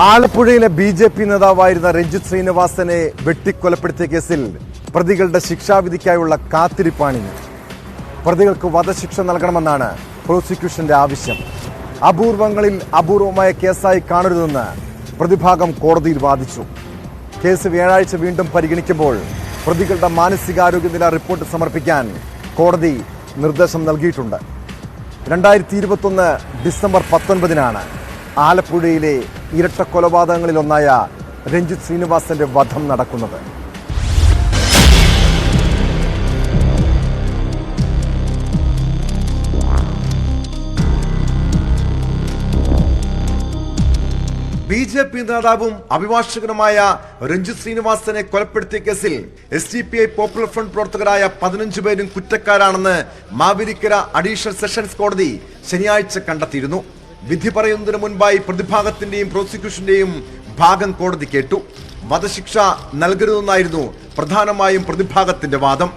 ആലപ്പുഴയിലെ ബി.ജെ.പി. നേതാവായിരുന്ന രഞ്ജിത്ത് ശ്രീനിവാസനെ വെട്ടിക്കൊലപ്പെടുത്തിയ കേസിൽ പ്രതികളുടെ ശിക്ഷാവിധിക്കായുള്ള കാത്തിരിപ്പാണിന്. പ്രതികൾക്ക് വധശിക്ഷ നൽകണമെന്നാണ് പ്രോസിക്യൂഷന്റെ ആവശ്യം. അപൂർവങ്ങളിൽ അപൂർവമായ കേസായി കാണരുതെന്ന് പ്രതിഭാഗം കോടതിയിൽ വാദിച്ചു. കേസ് വ്യാഴാഴ്ച വീണ്ടും പരിഗണിക്കുമ്പോൾ പ്രതികളുടെ മാനസികാരോഗ്യനില റിപ്പോർട്ട് സമർപ്പിക്കാൻ കോടതി നിർദ്ദേശം നൽകിയിട്ടുണ്ട്. 2021 ഡിസംബർ 19 ആലപ്പുഴയിലെ ഇരട്ട കൊലപാതകങ്ങളിലൊന്നായ രഞ്ജിത്ത് ശ്രീനിവാസന്റെ വധം നടക്കുന്നത്. ബി.ജെ.പി. നേതാവും അഭിഭാഷകനുമായ രഞ്ജിത്ത് ശ്രീനിവാസനെ കൊലപ്പെടുത്തിയ കേസിൽ SDPI പോപ്പുലർ ഫ്രണ്ട് പ്രവർത്തകരായ 15 പേരും കുറ്റക്കാരാണെന്ന് മാവേലിക്കര അഡീഷണൽ സെഷൻസ് കോടതി ശനിയാഴ്ച കണ്ടെത്തിയിരുന്നു. വിധി പറയുന്നതിന് മുൻപായി പ്രതിഭാഗത്തിന്റെയും പ്രോസിക്യൂഷന്റെയും ഭാഗം കോടതി കേട്ടു. വധശിക്ഷ നൽകരുതെന്നായിരുന്നു പ്രധാനമായും പ്രതിഭാഗത്തിന്റെ വാദം.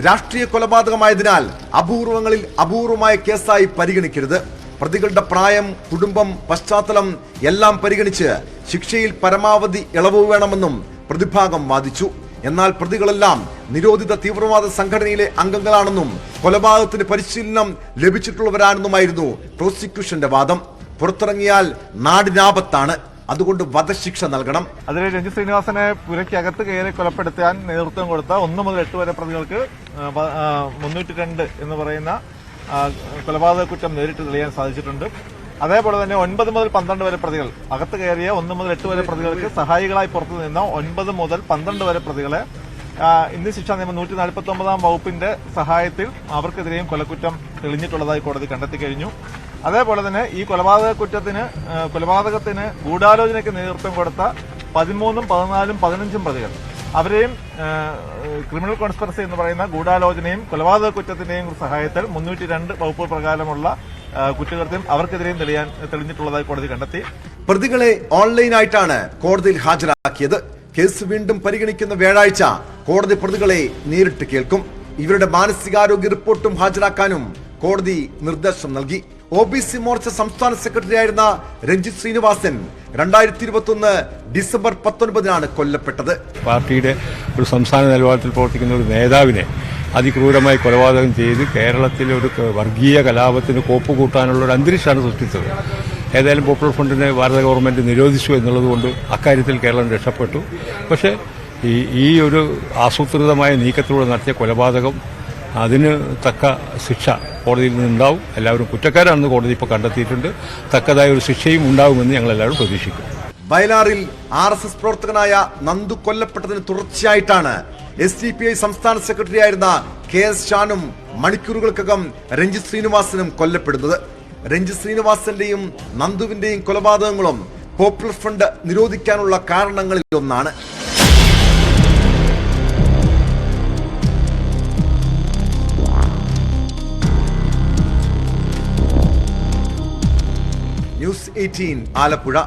രാഷ്ട്രീയ കൊലപാതകമായതിനാൽ അപൂർവങ്ങളിൽ അപൂർവമായ കേസായി പരിഗണിക്കരുത്. പ്രതികളുടെ പ്രായം, കുടുംബം, പശ്ചാത്തലം എല്ലാം പരിഗണിച്ച് ശിക്ഷയിൽ പരമാവധി ഇളവ് വേണമെന്നും പ്രതിഭാഗം വാദിച്ചു. എന്നാൽ പ്രതികളെല്ലാം നിരോധിത തീവ്രവാദ സംഘടനയിലെ അംഗങ്ങളാണെന്നും കൊലപാതകത്തിന് പരിശീലനം ലഭിച്ചിട്ടുള്ളവരാണെന്നുമായിരുന്നു പ്രോസിക്യൂഷന്റെ വാദം. പുറത്തിറങ്ങിയാൽ നാടിനാപത്താണ്, അതുകൊണ്ട് വധശിക്ഷ നൽകണം. അതിൽ രഞ്ജിത്ത് ശ്രീനിവാസനെ പുരയ്ക്കകത്ത് കയറി കൊലപ്പെടുത്താൻ നേതൃത്വം കൊടുത്ത 1 മുതൽ 8 വരെ പ്രതികൾക്ക് 302 എന്ന് പറയുന്ന കൊലപാതക കുറ്റം നേരിട്ട് തെളിയാൻ സാധിച്ചിട്ടുണ്ട്. അതേപോലെ തന്നെ 9 മുതൽ 12 വരെ പ്രതികൾ, അകത്ത് കയറിയ 1 മുതൽ 8 വരെ പ്രതികൾക്ക് സഹായികളായി പുറത്തു നിന്ന 9 മുതൽ 12 വരെ പ്രതികളെ ഇന്ത്യൻ ശിക്ഷാ നിയമം 149 വകുപ്പിന്റെ സഹായത്തിൽ അവർക്കെതിരെയും കൊലക്കുറ്റം തെളിഞ്ഞിട്ടുള്ളതായി കോടതി കണ്ടെത്തി കഴിഞ്ഞു. അതേപോലെ തന്നെ ഈ കൊലപാതകത്തിന് ഗൂഢാലോചനയ്ക്ക് നേതൃത്വം കൊടുത്ത 13, 14, 15 പ്രതികൾ, അവരെയും ക്രിമിനൽ കോൺസ്പിറസി എന്ന് പറയുന്ന ഗൂഢാലോചനയും കൊലപാതക കുറ്റത്തിന്റെയും സഹായത്തിൽ 302 വകുപ്പ് പ്രകാരമുള്ള കുറ്റകൃത്യം അവർക്കെതിരെയും തെളിഞ്ഞിട്ടുള്ളതായി കോടതി കണ്ടെത്തി. പ്രതികളെ ഓൺലൈനായിട്ടാണ് കോടതിയിൽ ഹാജരാക്കിയത്. കേസ് വീണ്ടും പരിഗണിക്കുന്ന വ്യാഴാഴ്ച കോടതി പ്രതികളെ നേരിട്ട് കേൾക്കും. ഇവരുടെ മാനസികാരോഗ്യ റിപ്പോർട്ടും ഹാജരാക്കാനും കോടതി നിർദ്ദേശം നൽകി. OBC മോർച്ച സംസ്ഥാന സെക്രട്ടറി ആയിരുന്ന രഞ്ജിത്ത് ശ്രീനിവാസൻ 2021 ഡിസംബർ 19 കൊല്ലപ്പെട്ടത്. പാർട്ടിയുടെ ഒരു സംസ്ഥാന നിലവാരത്തിൽ പ്രവർത്തിക്കുന്ന ഒരു നേതാവിനെ അതിക്രൂരമായി കൊലപാതകം ചെയ്ത് കേരളത്തിലെ ഒരു വർഗീയ കലാപത്തിന് കോപ്പുകൂട്ടാനുള്ള ഒരു അന്തരീക്ഷമാണ് സൃഷ്ടിച്ചത്. ഏതായാലും പോപ്പുലർ ഫ്രണ്ടിനെ ഭാരത ഗവൺമെന്റ് നിരോധിച്ചു എന്നുള്ളതുകൊണ്ട് അക്കാര്യത്തിൽ കേരളം രക്ഷപ്പെട്ടു. പക്ഷേ ഈ ഒരു ആസൂത്രിതമായ നീക്കത്തിലൂടെ നടത്തിയ കൊലപാതകം, അതിന് തക്ക ശിക്ഷ കോടതിയിൽ നിന്നുണ്ടാവും. എല്ലാവരും കുറ്റക്കാരാണെന്ന് കോടതി ഇപ്പോൾ കണ്ടെത്തിയിട്ടുണ്ട്. തക്കതായ ഒരു ശിക്ഷയും ഉണ്ടാവുമെന്ന് ഞങ്ങൾ എല്ലാവരും പ്രതീക്ഷിക്കും. വയലാറിൽ RSS പ്രവർത്തകനായ നന്ദു കൊല്ലപ്പെട്ടതിന് തുടർച്ചയായിട്ടാണ് SDPI സംസ്ഥാന സെക്രട്ടറി ആയിരുന്ന KS ഷാനും മണിക്കൂറുകൾക്കകം രഞ്ജിത്ത് ശ്രീനിവാസനും കൊല്ലപ്പെടുന്നത്. രഞ്ജിത്ത് ശ്രീനിവാസന്റെയും നന്ദുവിന്റെയും കൊലപാതകങ്ങളും പോപ്പുലർ ഫ്രണ്ട് നിരോധിക്കാനുള്ള കാരണങ്ങളിലൊന്നാണ്. News 18 ആലപ്പുഴ.